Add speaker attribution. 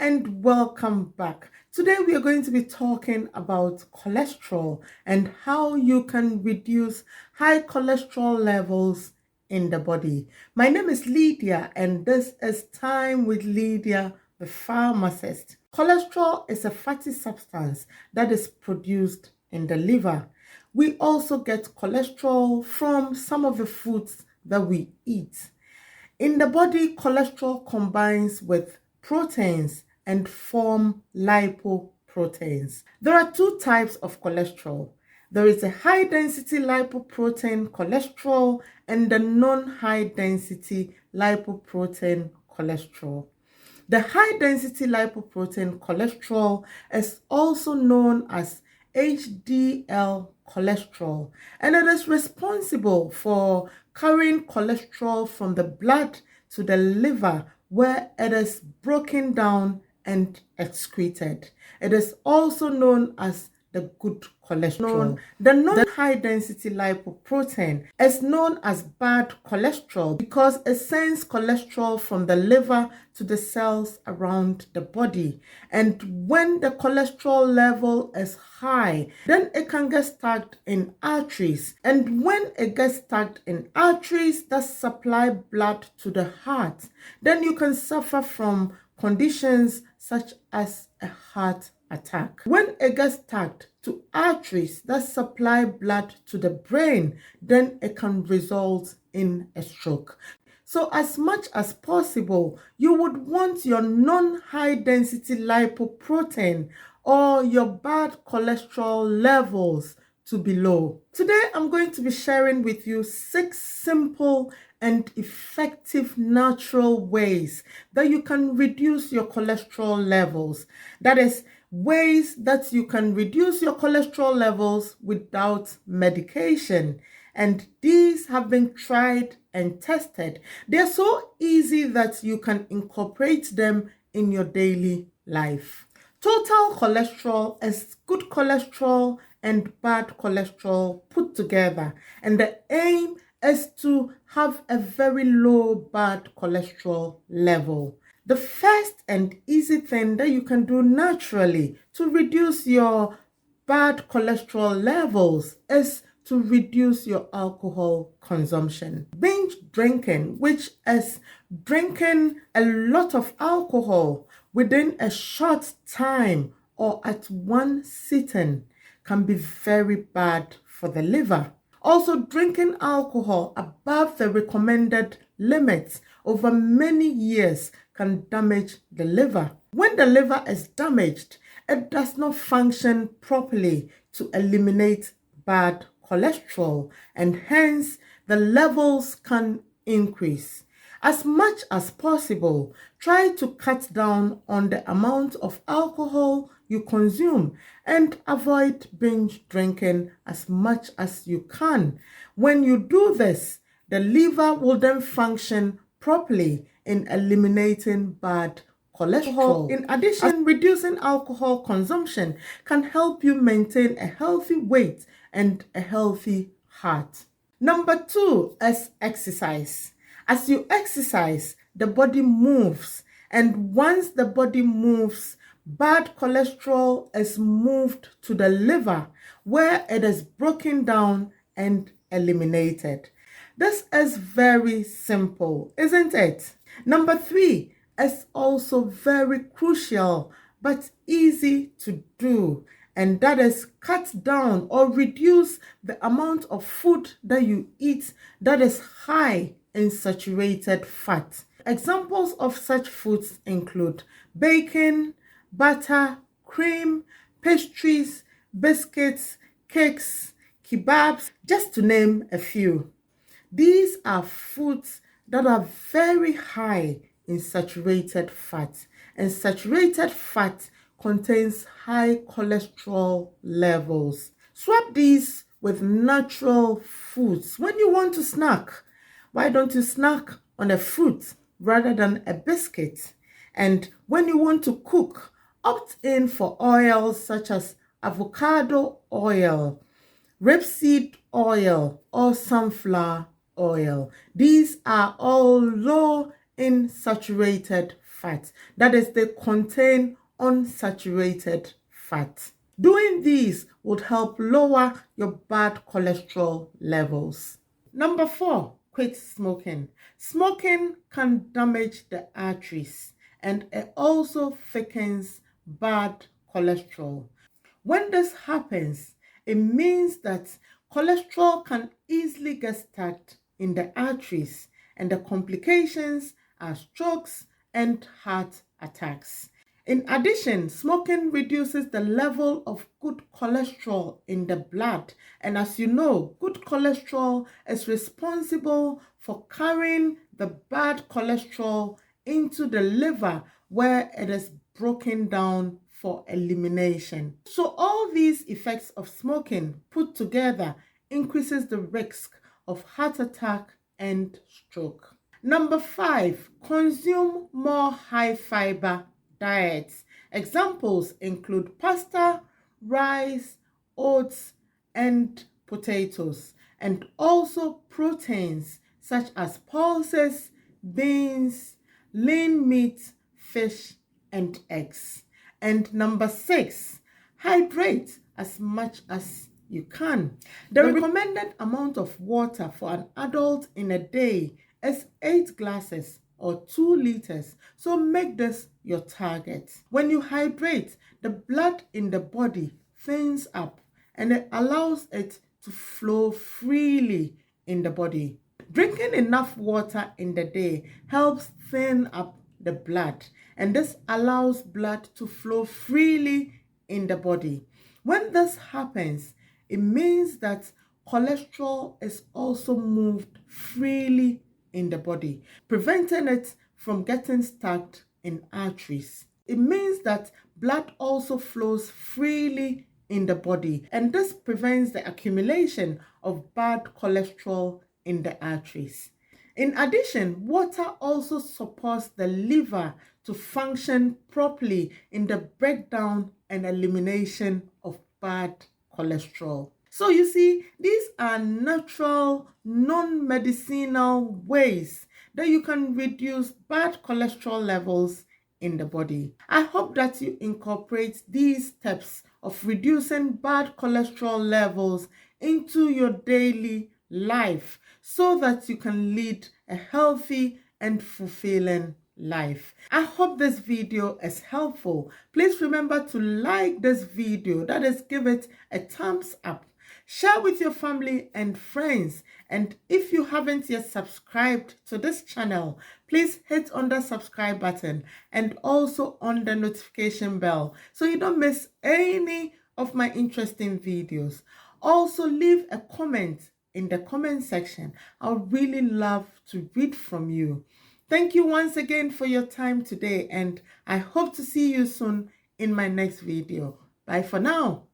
Speaker 1: and welcome back. Today we are going to be talking about cholesterol and how you can reduce high cholesterol levels in the body. My name is Lydia and this is Time with Lydia, the pharmacist. Cholesterol is a fatty substance that is produced in the liver. We also get cholesterol from some of the foods that we eat. In the body, cholesterol combines with proteins and form lipoproteins. There are two types of cholesterol. There is a high density lipoprotein cholesterol and the non-high density lipoprotein cholesterol. The high density lipoprotein cholesterol is also known as HDL cholesterol, and it is responsible for carrying cholesterol from the blood to the liver where it is broken down and excreted. It is also known as the good cholesterol. The non-high density lipoprotein is known as bad cholesterol because it sends cholesterol from the liver to the cells around the body. And when the cholesterol level is high, then it can get stuck in arteries. And when it gets stuck in arteries that supply blood to the heart, then you can suffer from conditions such as a heart attack. When it gets stuck to arteries that supply blood to the brain, then it can result in a stroke. So as much as possible, you would want your non-high density lipoprotein or your bad cholesterol levels to be low. Today, I'm going to be sharing with you 6 simple and effective natural ways that you can reduce your cholesterol levels. That is, ways that you can reduce your cholesterol levels without medication. And these have been tried and tested. They're so easy that you can incorporate them in your daily life. Total cholesterol is good cholesterol and bad cholesterol put together. And the aim is to have a very low bad cholesterol level. The first and easy thing that you can do naturally to reduce your bad cholesterol levels is to reduce your alcohol consumption. Binge drinking, which is drinking a lot of alcohol within a short time or at one sitting, can be very bad for the liver. Also, drinking alcohol above the recommended limits over many years can damage the liver. When the liver is damaged, it does not function properly to eliminate bad cholesterol, and hence the levels can increase. As much as possible, try to cut down on the amount of alcohol you consume and avoid binge drinking as much as you can. When you do this, the liver will then function properly in eliminating bad cholesterol. In addition, reducing alcohol consumption can help you maintain a healthy weight and a healthy heart. Number 2 is exercise. As you exercise, the body moves, and once the body moves, bad cholesterol is moved to the liver where it is broken down and eliminated. This is very simple, isn't it? Number 3 is also very crucial but easy to do, and that is cut down or reduce the amount of food that you eat that is high in saturated fat. Examples of such foods include bacon, butter, cream, pastries, biscuits, cakes, kebabs, just to name a few. These are foods that are very high in saturated fat, and saturated fat contains high cholesterol levels. Swap these with natural foods. When you want to snack, why don't you snack on a fruit rather than a biscuit? And when you want to cook, opt in for oils such as avocado oil, rapeseed oil, or sunflower oil. These are all low in saturated fat. That is, they contain unsaturated fat. Doing these would help lower your bad cholesterol levels. Number 4, quit smoking. Smoking can damage the arteries and it also thickens bad cholesterol. When this happens, it means that cholesterol can easily get stuck in the arteries, and the complications are strokes and heart attacks. In addition, smoking reduces the level of good cholesterol in the blood. And as you know, good cholesterol is responsible for carrying the bad cholesterol into the liver, where it is broken down for elimination. So all these effects of smoking put together increases the risk of heart attack and stroke. Number 5, consume more high fiber diets. Examples include pasta, rice, oats, and potatoes, and also proteins such as pulses, beans, lean meat, fish, and eggs. And number 6, hydrate as much as you can. The recommended amount of water for an adult in a day is 8 glasses or 2 liters. So make this your target. When you hydrate, the blood in the body thins up and it allows it to flow freely in the body. Drinking enough water in the day helps thin up the blood, and this allows blood to flow freely in the body. When this happens, it means that cholesterol is also moved freely in the body, preventing it from getting stuck in arteries. It means that blood also flows freely in the body, and this prevents the accumulation of bad cholesterol in the arteries. In addition, water also supports the liver to function properly in the breakdown and elimination of bad cholesterol. So you see, these are natural, non-medicinal ways that you can reduce bad cholesterol levels in the body. I hope that you incorporate these steps of reducing bad cholesterol levels into your daily life so that you can lead a healthy and fulfilling life. I hope this video is helpful. Please remember to like this video, that is, give it a thumbs up. Share with your family and friends, and if you haven't yet subscribed to this channel, please hit on the subscribe button and also on the notification bell so you don't miss any of my interesting videos. Also leave a comment in the comment section. I would really love to read from you. Thank you once again for your time today, and I hope to see you soon in my next video. Bye for now.